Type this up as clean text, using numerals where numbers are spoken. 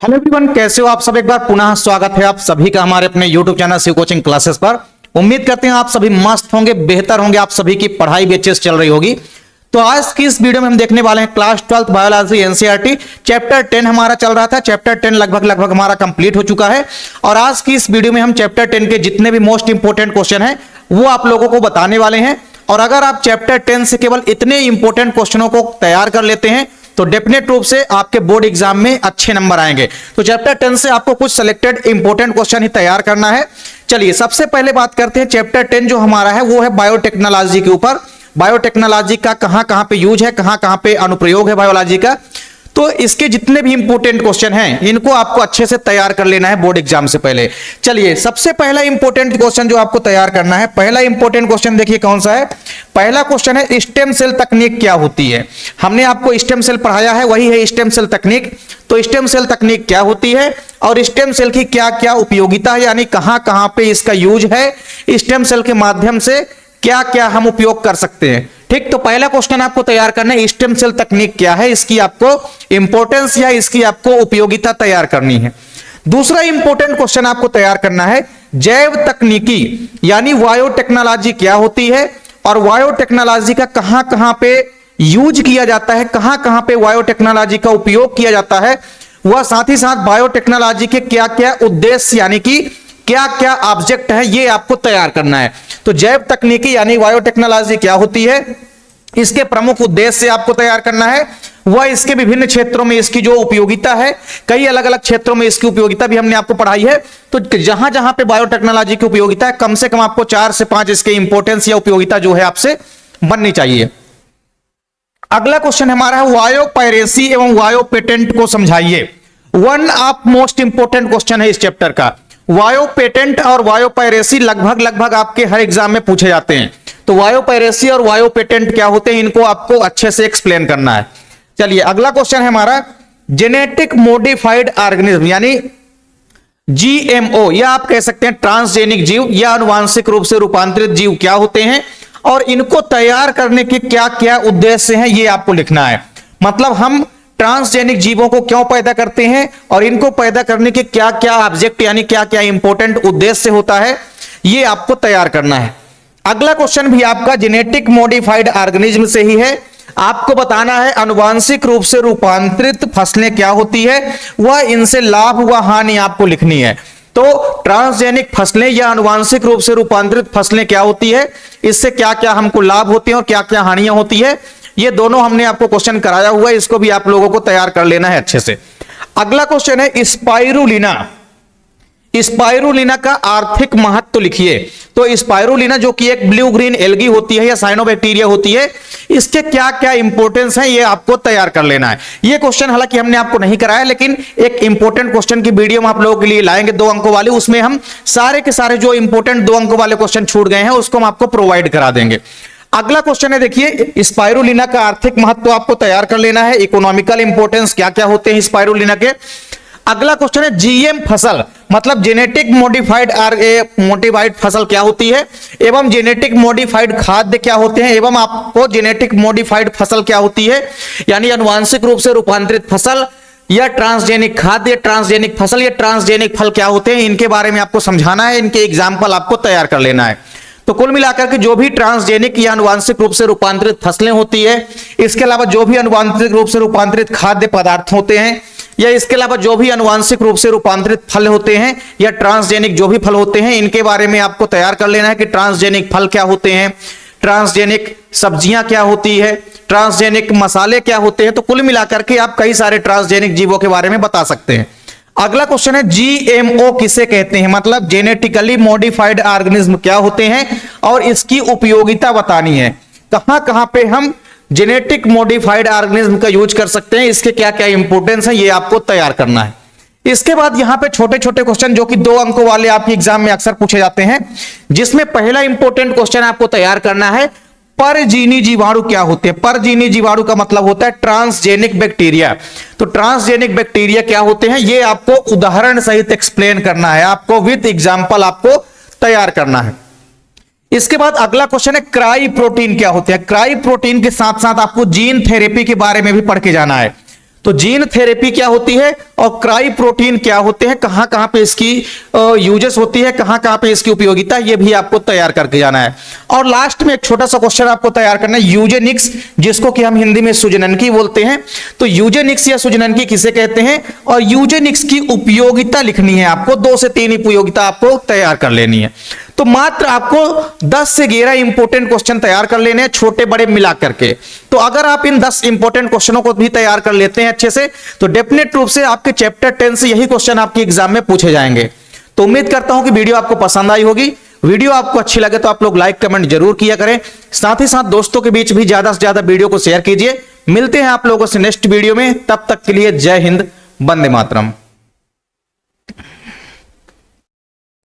Hello everyone, कैसे हो आप सब। एक बार पुनः स्वागत है आप सभी का हमारे अपने YouTube channel Shiv coaching classes पर। उम्मीद करते हैं आप सभी मस्त होंगे, बेहतर होंगे, आप सभी की पढ़ाई भी अच्छे से चल रही होगी। तो आज की इस वीडियो में हम देखने वाले हैं क्लास 12 बायोलॉजी एनसीईआरटी चैप्टर 10 हमारा चल रहा था। चैप्टर 10 लगभग हमारा कंप्लीट हो चुका है और आज की इस वीडियो में हम चैप्टर 10 के जितने भी मोस्ट इंपोर्टेंट क्वेश्चन है वो आप लोगों को बताने वाले हैं। और अगर आप चैप्टर 10 से केवल इतने इंपोर्टेंट क्वेश्चनों को तैयार कर लेते हैं तो डेफिनेट रूप से आपके बोर्ड एग्जाम में अच्छे नंबर आएंगे। तो चैप्टर 10 से आपको कुछ सिलेक्टेड इंपोर्टेंट क्वेश्चन ही तैयार करना है। चलिए सबसे पहले बात करते हैं चैप्टर 10 जो हमारा है वो है बायोटेक्नोलॉजी के ऊपर। बायोटेक्नोलॉजी का कहां कहां पे यूज है, कहां कहां पे अनुप्रयोग है बायोलॉजी का। तो इसके जितने भी इंपोर्टेंट क्वेश्चन हैं इनको आपको अच्छे से तैयार कर लेना है बोर्ड एग्जाम से पहले। चलिए सबसे पहला इंपोर्टेंट क्वेश्चन जो आपको तैयार करना है, पहला इंपोर्टेंट क्वेश्चन देखिए कौन सा है। पहला क्वेश्चन है स्टेम सेल तकनीक क्या होती है। हमने आपको स्टेम सेल पढ़ाया है, वही है स्टेम सेल तकनीक। तो स्टेम सेल तकनीक क्या होती है और स्टेम सेल की क्या क्या उपयोगिता है, यानी कहां कहां पे इसका यूज है, स्टेम सेल के माध्यम से क्या क्या हम उपयोग कर सकते हैं। ठीक, तो पहला क्वेश्चन आपको तैयार करना है स्टेम सेल तकनीक क्या है, इसकी आपको इंपॉर्टेंस या इसकी आपको उपयोगिता तैयार करनी है। दूसरा इंपॉर्टेंट क्वेश्चन आपको तैयार करना है जैव तकनीकी यानी बायोटेक्नोलॉजी क्या होती है और बायोटेक्नोलॉजी का कहां कहां पे यूज किया जाता है, कहां कहां पे बायोटेक्नोलॉजी का उपयोग किया जाता है, वह साथ ही साथ बायोटेक्नोलॉजी के क्या क्या उद्देश्य यानी कि क्या क्या ऑब्जेक्ट है ये आपको तैयार करना है। तो जैव तकनीकी यानी बायोटेक्नोलॉजी क्या होती है, इसके प्रमुख उद्देश्य आपको तैयार करना है, वह इसके विभिन्न क्षेत्रों में इसकी जो उपयोगिता है, कई अलग अलग क्षेत्रों में इसकी उपयोगिता भी हमने आपको पढ़ाई है। तो जहां जहां पे बायोटेक्नोलॉजी की उपयोगिता है कम से कम आपको 4 से 5 इसके इंपॉर्टेंस या उपयोगिता जो है आपसे बननी चाहिए। अगला क्वेश्चन हमारा है वायो पायरेसी एवं वायो पेटेंट को समझाइए। One of most important question है इस चैप्टर का। वायो पेटेंट और वायो पायरेसी लगभग आपके हर एग्जाम में पूछे जाते हैं। तो वायो पायरेसी और वायो पेटेंट क्या होते हैं इनको आपको अच्छे से एक्सप्लेन करना है। चलिए अगला क्वेश्चन है हमारा जेनेटिक मॉडिफाइड ऑर्गेनिज्म यानी जीएमओ या आप कह सकते हैं ट्रांसजेनिक जीव या आनुवांशिक रूप से रूपांतरित जीव क्या होते हैं और इनको तैयार करने के क्या क्या उद्देश्य हैं ये आपको लिखना है। मतलब हम ट्रांसजेनिक जीवों को क्यों पैदा करते हैं और इनको पैदा करने के क्या क्या ऑब्जेक्ट यानी क्या क्या इंपॉर्टेंट उद्देश्य होता है ये आपको तैयार करना है। अगला क्वेश्चन भी आपका जेनेटिक मॉडिफाइड ऑर्गेनिज्म से ही है। आपको बताना है आनुवांशिक रूप से रूपांतरित फसलें क्या होती है, वह इनसे लाभ व हानि आपको लिखनी है। तो ट्रांसजेनिक फसलें या आनुवांशिक रूप से रूपांतरित फसलें क्या होती है, इससे क्या क्या हमको लाभ होते हैं और क्या क्या हानियां होती है, ये दोनों हमने आपको क्वेश्चन कराया हुआ है, इसको भी आप लोगों को तैयार कर लेना है अच्छे से। अगला क्वेश्चन है स्पाइरुलिना। स्पाइरुलिना का आर्थिक महत्व लिखिए। तो स्पाइरुलिना जो कि एक ब्लू ग्रीन एल्गी होती है या साइनोबैक्टीरिया होती है, इसके क्या क्या इंपॉर्टेंस है ये आपको तैयार कर लेना है। ये क्वेश्चन हालांकि हमने आपको नहीं कराया लेकिन एक इंपॉर्टेंट क्वेश्चन की वीडियो हम आप लोगों के लिए लाएंगे 2 अंकों वाले, उसमें हम सारे के सारे जो इंपॉर्टेंट 2 अंकों वाले क्वेश्चन छूट गए हैं उसको हम आपको प्रोवाइड करा देंगे। अगला क्वेश्चन है देखिए स्पाइरुलिना का आर्थिक महत्व आपको तैयार कर लेना है, इकोनॉमिकल इंपॉर्टेंस क्या क्या होते हैं स्पाइरुलिना के। अगला क्वेश्चन है जीएम फसल मतलब जेनेटिक मॉडिफाइड फसल क्या होती है एवं जेनेटिक मॉडिफाइड खाद्य क्या होते हैं एवं आपको जेनेटिक मॉडिफाइड फसल क्या होती है यानी आनुवांशिक रूप से रूपांतरित फसल या ट्रांसजेनिक खाद्य, ट्रांसजेनिक फसल या ट्रांसजेनिक फल क्या होते हैं, इनके बारे में आपको समझाना है, इनके एग्जाम्पल आपको तैयार कर लेना है। तो कुल मिलाकर के जो भी ट्रांसजेनिक या आनुवांशिक रूप से रूपांतरित फसलें होती है, इसके अलावा जो भी आनुवांशिक रूप से रूपांतरित खाद्य पदार्थ होते हैं या इसके अलावा जो भी आनुवांशिक रूप से रूपांतरित फल होते हैं या ट्रांसजेनिक जो भी फल होते हैं, इनके बारे में आपको तैयार कर लेना है कि ट्रांसजेनिक फल क्या होते हैं, ट्रांसजेनिक सब्जियां क्या होती है, ट्रांसजेनिक मसाले क्या होते हैं। तो कुल मिलाकर के आप कई सारे ट्रांसजेनिक जीवों के बारे में बता सकते हैं। अगला क्वेश्चन है जीएमओ किसे कहते हैं मतलब जेनेटिकली मॉडिफाइड ऑर्गेनिज्म क्या होते हैं और इसकी उपयोगिता बतानी है। कहां कहां पे हम जेनेटिक मॉडिफाइड ऑर्गेनिज्म का यूज कर सकते हैं, इसके क्या क्या इंपॉर्टेंस है ये आपको तैयार करना है। इसके बाद यहां पे छोटे छोटे क्वेश्चन जो कि 2 अंकों वाले आपके एग्जाम में अक्सर पूछे जाते हैं, जिसमें पहला इंपॉर्टेंट क्वेश्चन आपको तैयार करना है परजीवी जीवाणु क्या होते हैं। परजीवी जीवाणु का मतलब होता है ट्रांसजेनिक बैक्टीरिया। तो ट्रांसजेनिक बैक्टीरिया क्या होते हैं ये आपको उदाहरण सहित एक्सप्लेन करना है, आपको विद एग्जांपल आपको तैयार करना है। इसके बाद अगला क्वेश्चन है क्राई प्रोटीन क्या होते हैं। क्राई प्रोटीन के साथ साथ आपको जीन थेरेपी के बारे में भी पढ़ के जाना है। तो जीन थेरेपी क्या होती है और क्राई प्रोटीन क्या होते हैं, कहां कहां पे इसकी यूजेस होती है, कहां कहां पे इसकी उपयोगिता, ये भी आपको तैयार करके जाना है। और लास्ट में एक छोटा सा क्वेश्चन आपको तैयार करना है, यूजेनिक्स, जिसको कि हम हिंदी में सुजननकी बोलते हैं। तो यूजेनिक्स या सुजननकी किसे कहते हैं और यूजेनिक्स की उपयोगिता लिखनी है आपको, 2 से 3 उपयोगिता आपको तैयार कर लेनी है। तो मात्र आपको 10 से 11 इंपॉर्टेंट क्वेश्चन तैयार कर लेने हैं, छोटे बड़े मिला करके। तो अगर आप इन 10 इंपॉर्टेंट क्वेश्चनों को भी तैयार कर लेते हैं अच्छे से, तो डेफिनेट रूप से आपके चैप्टर 10 से यही क्वेश्चन आपके एग्जाम में पूछे जाएंगे। तो उम्मीद करता हूं कि वीडियो आपको पसंद आई होगी। वीडियो आपको अच्छी लगे तो आप लोग लाइक कमेंट जरूर किया करें, साथ ही साथ दोस्तों के बीच भी ज्यादा से ज्यादा वीडियो को शेयर कीजिए। मिलते हैं आप लोगों से नेक्स्ट वीडियो में, तब तक के लिए जय हिंद, वंदे मातरम।